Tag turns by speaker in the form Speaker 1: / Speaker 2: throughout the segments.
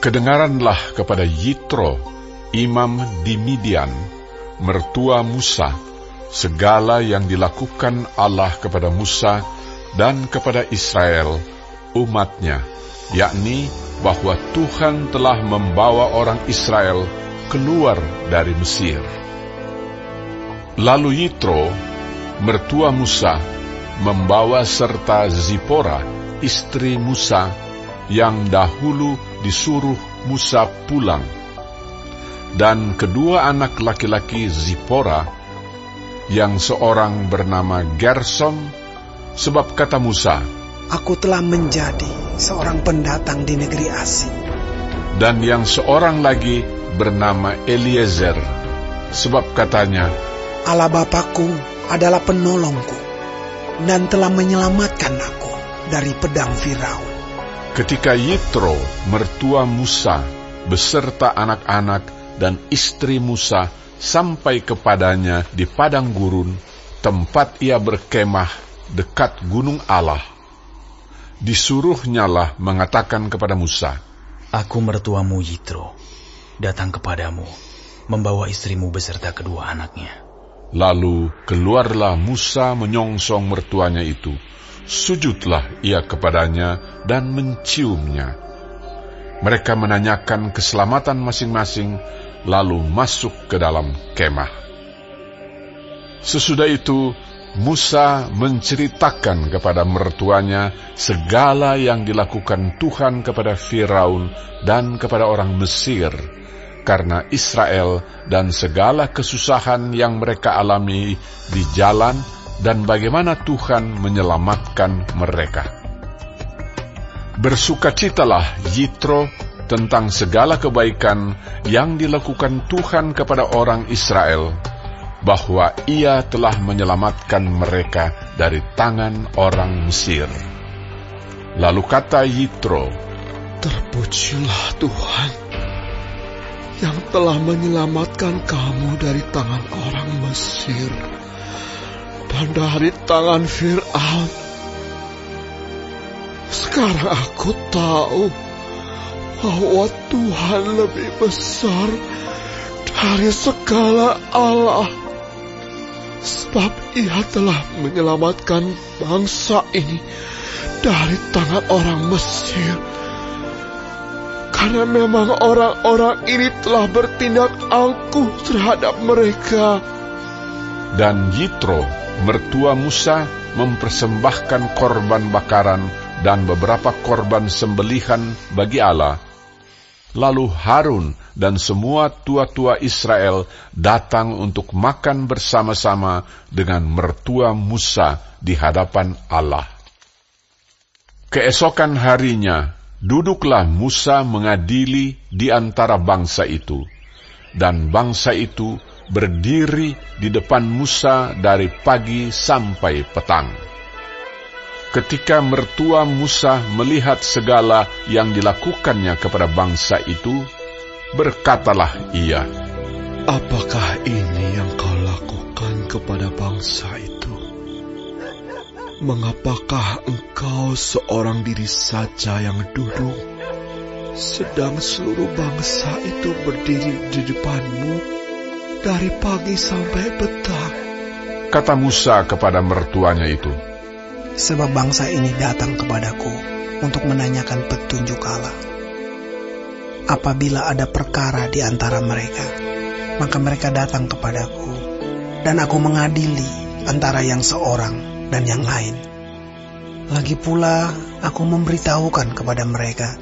Speaker 1: Kedengaranlah kepada Yitro, imam di Midian, mertua Musa, segala yang dilakukan Allah kepada Musa dan kepada Israel, umatnya, yakni bahwa Tuhan telah membawa orang Israel keluar dari Mesir. Lalu Yitro, mertua Musa, membawa serta Zipora, istri Musa, yang dahulu disuruh Musa pulang, dan kedua anak laki-laki Zipora, yang seorang bernama Gersom, sebab kata Musa,
Speaker 2: "Aku telah menjadi seorang pendatang di negeri asing."
Speaker 1: Dan yang seorang lagi bernama Eliezer, sebab katanya,
Speaker 2: "Allah Bapakku adalah penolongku, dan telah menyelamatkan aku dari pedang Firaun."
Speaker 1: Ketika Yitro, mertua Musa, beserta anak-anak dan istri Musa sampai kepadanya di padang gurun, tempat ia berkemah dekat gunung Allah, disuruhnyalah mengatakan kepada Musa,
Speaker 3: "Aku mertuamu Yitro, datang kepadamu, membawa istrimu beserta kedua anaknya."
Speaker 1: Lalu keluarlah Musa menyongsong mertuanya itu. Sujudlah ia kepadanya dan menciumnya. Mereka menanyakan keselamatan masing-masing, lalu masuk ke dalam kemah. Sesudah itu, Musa menceritakan kepada mertuanya segala yang dilakukan Tuhan kepada Firaun dan kepada orang Mesir, karena Israel dan segala kesusahan yang mereka alami di jalan, dan bagaimana Tuhan menyelamatkan mereka. Bersukacitalah Yitro tentang segala kebaikan yang dilakukan Tuhan kepada orang Israel, bahwa ia telah menyelamatkan mereka dari tangan orang Mesir. Lalu kata Yitro,
Speaker 4: "Terpujilah Tuhan yang telah menyelamatkan kamu dari tangan orang Mesir dan dari tangan Firaun. Sekarang aku tahu bahwa Tuhan lebih besar dari segala Allah, sebab Ia telah menyelamatkan bangsa ini dari tangan orang Mesir. Karena memang orang-orang ini telah bertindak angkuh terhadap mereka."
Speaker 1: Dan Yitro, mertua Musa, mempersembahkan korban bakaran dan beberapa korban sembelihan bagi Allah. Lalu Harun dan semua tua-tua Israel datang untuk makan bersama-sama dengan mertua Musa di hadapan Allah. Keesokan harinya, duduklah Musa mengadili di antara bangsa itu, dan bangsa itu berdiri di depan Musa dari pagi sampai petang. Ketika mertua Musa melihat segala yang dilakukannya kepada bangsa itu, berkatalah ia,
Speaker 4: "Apakah ini yang kau lakukan kepada bangsa itu? Mengapakah engkau seorang diri saja yang duduk, sedang seluruh bangsa itu berdiri di depanmu dari pagi sampai petang?"
Speaker 1: Kata Musa kepada mertuanya itu,
Speaker 2: "Sebab bangsa ini datang kepadaku untuk menanyakan petunjuk Allah. Apabila ada perkara di antara mereka, maka mereka datang kepadaku, dan aku mengadili antara yang seorang dan yang lain. Lagi pula aku memberitahukan kepada mereka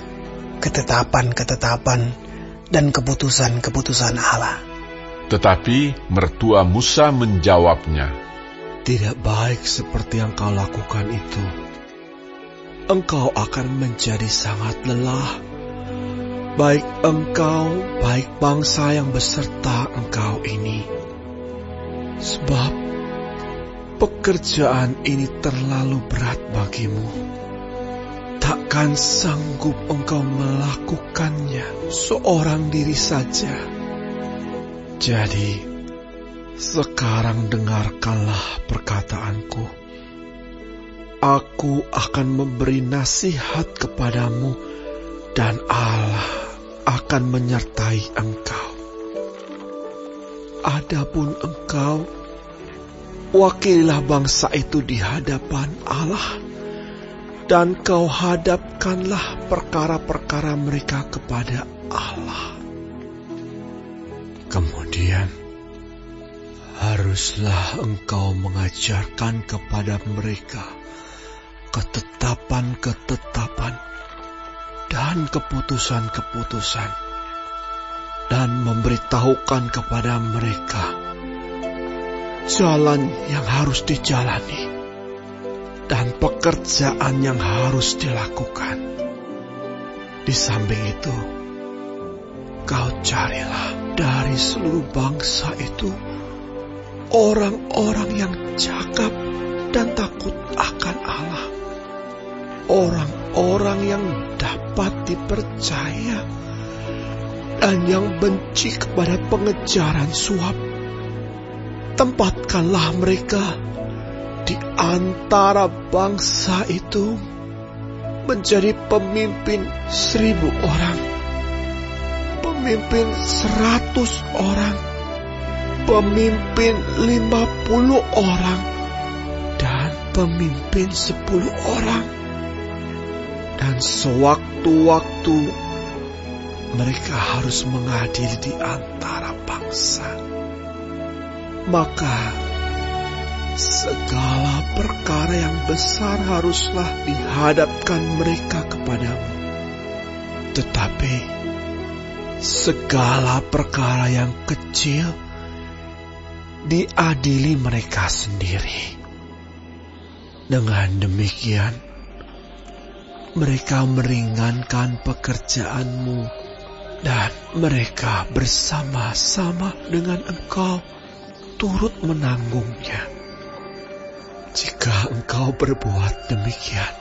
Speaker 2: ketetapan-ketetapan dan keputusan-keputusan Allah."
Speaker 1: Tetapi mertua Musa menjawabnya,
Speaker 4: "Tidak baik seperti yang kau lakukan itu. Engkau akan menjadi sangat lelah, baik engkau, baik bangsa yang beserta engkau ini. Sebab pekerjaan ini terlalu berat bagimu. Takkan sanggup engkau melakukannya seorang diri saja. Jadi, sekarang dengarkanlah perkataanku. Aku akan memberi nasihat kepadamu, dan Allah akan menyertai engkau. Adapun engkau, wakililah bangsa itu di hadapan Allah, dan kau hadapkanlah perkara-perkara mereka kepada Allah. Kemudian, haruslah engkau mengajarkan kepada mereka ketetapan-ketetapan dan keputusan-keputusan, dan memberitahukan kepada mereka jalan yang harus dijalani dan pekerjaan yang harus dilakukan. Di samping itu, kau carilah dari seluruh bangsa itu orang-orang yang cakap dan takut akan Allah, orang-orang yang dapat dipercaya dan yang benci kepada pengejaran suap. Tempatkanlah mereka di antara bangsa itu menjadi pemimpin 1.000 orang, pemimpin 100 orang, pemimpin 50 orang, dan pemimpin 10 orang. Dan sewaktu-waktu mereka harus mengadili di antara bangsa. Maka segala perkara yang besar haruslah dihadapkan mereka kepadamu, tetapi segala perkara yang kecil diadili mereka sendiri. Dengan demikian, mereka meringankan pekerjaanmu, dan mereka bersama-sama dengan engkau turut menanggungnya. Jika engkau berbuat demikian,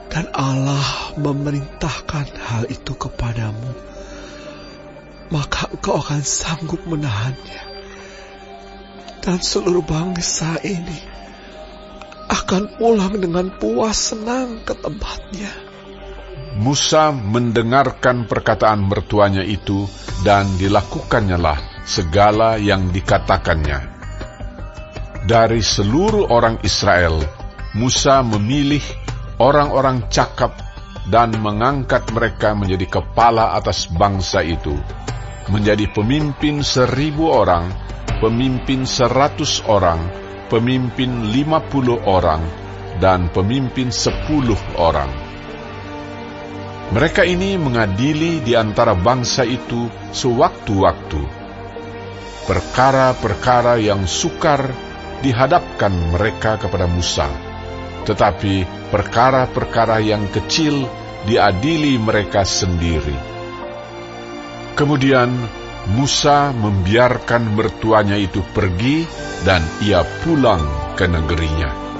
Speaker 4: dan Allah memerintahkan hal itu kepadamu, maka engkau akan sanggup menahannya, dan seluruh bangsa ini akan pulang dengan puas senang ke tempatnya.
Speaker 1: Musa mendengarkan perkataan mertuanya itu, dan dilakukannya segala yang dikatakannya. Dari seluruh orang Israel, Musa memilih orang-orang cakap dan mengangkat mereka menjadi kepala atas bangsa itu, menjadi pemimpin 1.000 orang, pemimpin 100 orang, pemimpin 50 orang, dan pemimpin 10 orang. Mereka ini mengadili di antara bangsa itu sewaktu-waktu. Perkara-perkara yang sukar dihadapkan mereka kepada Musa, tetapi perkara-perkara yang kecil diadili mereka sendiri. Kemudian Musa membiarkan mertuanya itu pergi, dan ia pulang ke negerinya.